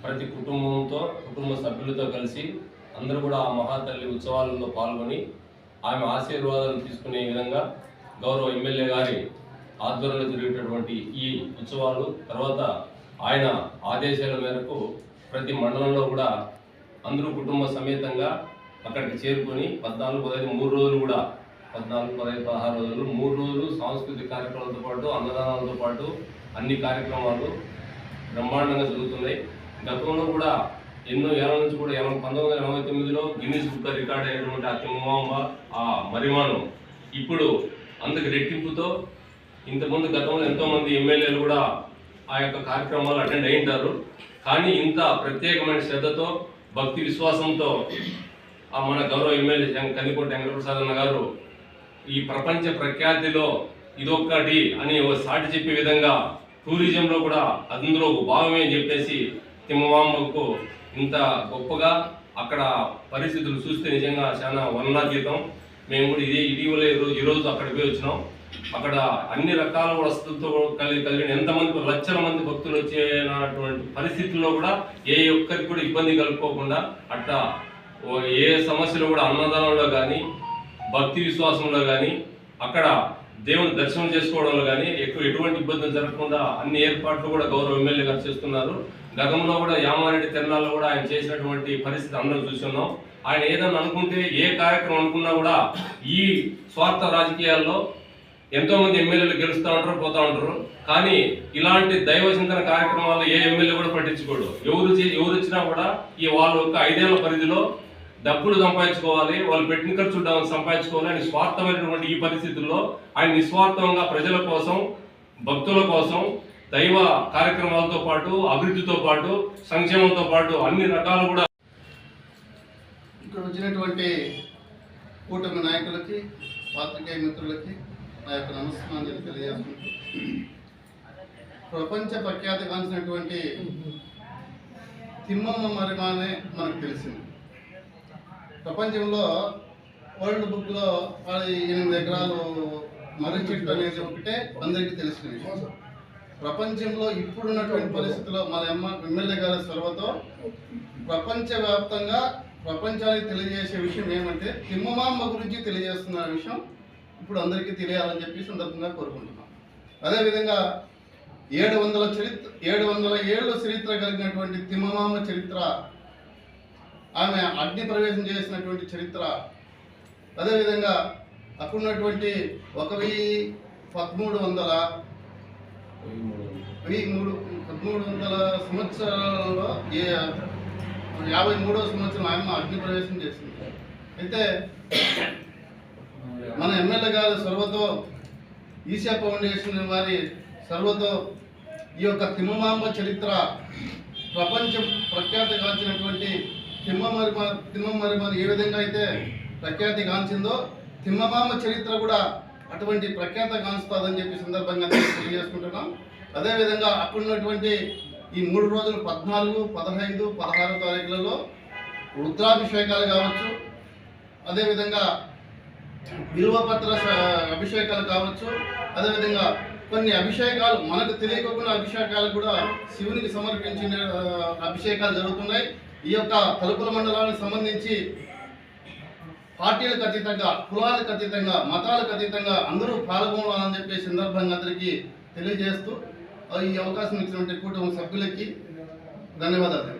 ప్రతి కుటుంబ సభ్యులతో కలిసి అందరూ కూడా ఆ మహాతల్లి ఉత్సవాలలో పాల్గొని ఆమె ఆశీర్వాదాలు తీసుకునే విధంగా గౌరవ ఎమ్మెల్యే గారి ఆధ్వర్యంలో జరిగేటటువంటి ఈ ఉత్సవాలు తర్వాత ఆయన ఆదేశాల మేరకు ప్రతి మండలంలో కూడా అందరూ కుటుంబ సమేతంగా అక్కడికి చేరుకొని 14, 15, 3 రోజులు కూడా 14, 15, 16 రోజులు 3 రోజులు సాంస్కృతిక కార్యక్రమాలతో పాటు అన్నదానాలతో పాటు అన్ని కార్యక్రమాలు బ్రహ్మాండంగా జరుగుతున్నాయి. గతంలో కూడా ఎన్నో ఏళ్ళ నుంచి కూడా 1989లో గిన్నిస్ బుక్ రికార్డ్ అయినటువంటి ఆ తిమ్మమాంబ ఆ మరిమాను ఇప్పుడు అందుకు రెట్టింపుతో ఇంతకుముందు గతంలో ఎంతోమంది ఎమ్మెల్యేలు కూడా ఆ యొక్క కార్యక్రమాలు అటెండ్ అయి ఉంటారు. కానీ ఇంత ప్రత్యేకమైన శ్రద్ధతో భక్తి విశ్వాసంతో మన గౌరవ ఎమ్మెల్యే కందికోట వెంకటప్రసాద్ అన్న గారు ఈ ప్రపంచ ప్రఖ్యాతిలో ఇదొక్కటి అని సాటి చెప్పే విధంగా టూరిజంలో కూడా అందులో ఒక భాగమే అని చెప్పేసి తిమ్మమాంబకు ఇంత గొప్పగా అక్కడ పరిస్థితులు చూస్తే నిజంగా చాలా వర్ణాతీతం. మేము కూడా ఇటీవలే ఈరోజు అక్కడికి పోయి వచ్చినాం. అక్కడ అన్ని రకాల వసతులతో కలిగిన ఎంతమంది లక్షల మంది భక్తులు వచ్చేటువంటి పరిస్థితుల్లో కూడా ఏ ఒక్కరికి కూడా ఇబ్బంది కలుపుకోకుండా అట్లా ఏ సమస్యలు కూడా అన్నదానంలో కానీ భక్తి విశ్వాసంలో కానీ అక్కడ దేవుని దర్శనం చేసుకోవడంలో కానీ ఎటువంటి ఇబ్బందులు జరగకుండా అన్ని ఏర్పాట్లు కూడా గౌరవ ఎమ్మెల్యే గారు చేస్తున్నారు. గతంలో కూడా యామారెడ్డి తిరణాల్లో కూడా ఆయన చేసినటువంటి పరిస్థితి అందరం చూస్తున్నాం. ఆయన ఏదన్నా అనుకుంటే ఏ కార్యక్రమం అనుకున్నా కూడా ఈ స్వార్థ రాజకీయాల్లో ఎంతో మంది ఎమ్మెల్యేలు గెలుస్తూ ఉంటారు, పోతూ ఉంటారు. కానీ ఇలాంటి దైవ చింతన కార్యక్రమాలు ఏ ఎమ్మెల్యే కూడా పట్టించుకోడు. ఎవరు వచ్చినా కూడా ఈ వాళ్ళ యొక్క 5 ఏళ్ల పరిధిలో డబ్బులు సంపాదించుకోవాలి, వాళ్ళు పెట్టిన ఖర్చు సంపాదించుకోవాలి అని స్వార్థమైనటువంటి ఈ పరిస్థితుల్లో ఆయన నిస్వార్థంగా ప్రజల కోసం భక్తుల కోసం దైవ కార్యక్రమాలతో పాటు అభివృద్ధితో పాటు సంక్షేమంతో పాటు అన్ని రకాలు కూడా ఇక్కడ వచ్చినటువంటి కూటమి నాయకులకి పాత్రికేయ మిత్రులకి నా యొక్క నమస్కారం తెలియజేస్తున్నాను. ప్రపంచ ప్రఖ్యాతిగాంచినటువంటి తిమ్మమ్మ మరిమానే మనకు తెలిసింది. ప్రపంచంలో వరల్డ్ బుక్లో 8 ఎకరాలు మర్రి చెట్టు అనేది ఒకటే అందరికీ తెలిసిన విషయం. ప్రపంచంలో ఇప్పుడున్నటువంటి పరిస్థితుల్లో మన ఎమ్మెల్యే గారి చొరవతో ప్రపంచవ్యాప్తంగా ప్రపంచానికి తెలియజేసే విషయం ఏమంటే తిమ్మమాంబ గురించి తెలియజేస్తున్న విషయం ఇప్పుడు అందరికీ తెలియాలని చెప్పి సందర్భంగా కోరుకుంటున్నాం. అదేవిధంగా 700 ఏళ్ళ చరిత్ర కలిగినటువంటి తిమ్మమాంబ చరిత్ర, ఆమె అగ్ని ప్రవేశం చేసినటువంటి చరిత్ర, అదేవిధంగా అక్కడున్నటువంటి 1300 సంవత్సరాలలో 53వ సంవత్సరం ఆమె అగ్ని ప్రవేశం చేసింది. అయితే మన ఎమ్మెల్యే గారి చొరవతో ఈశా ఫౌండేషన్ వారి చొరవతో ఈ యొక్క తిమ్మమాంబ చరిత్ర ప్రపంచం ప్రఖ్యాతిగాంచినటువంటి తిమ్మమరిమాను ఏ విధంగా అయితే ప్రఖ్యాతిగాంచిందో తిమ్మమాంబ చరిత్ర కూడా అటువంటి ప్రఖ్యాతిగాంచుతుందని చెప్పి సందర్భంగా తెలియజేసుకుంటున్నాం. అదేవిధంగా అక్కడున్నటువంటి ఈ 3 రోజులు 14, 15, 16 తారీఖులలో రుద్రాభిషేకాలు కావచ్చు, అదేవిధంగా బిల్వపత్ర అభిషేకాలు కావచ్చు, అదేవిధంగా కొన్ని అభిషేకాలు మనకు తెలియకుండా అభిషేకాలు కూడా శివునికి సమర్పించిన అభిషేకాలు జరుగుతున్నాయి. ఈ యొక్క తలుపుల మండలానికి సంబంధించి పార్టీలకు అతీతంగా, కులాలకు అతీతంగా, మతాలకు అతీతంగా అందరూ పాల్గొనాలని చెప్పే సందర్భంగా అందరికీ తెలియజేస్తూ ఈ అవకాశం ఇచ్చినటువంటి కుటుంబ సభ్యులకి ధన్యవాదాలు.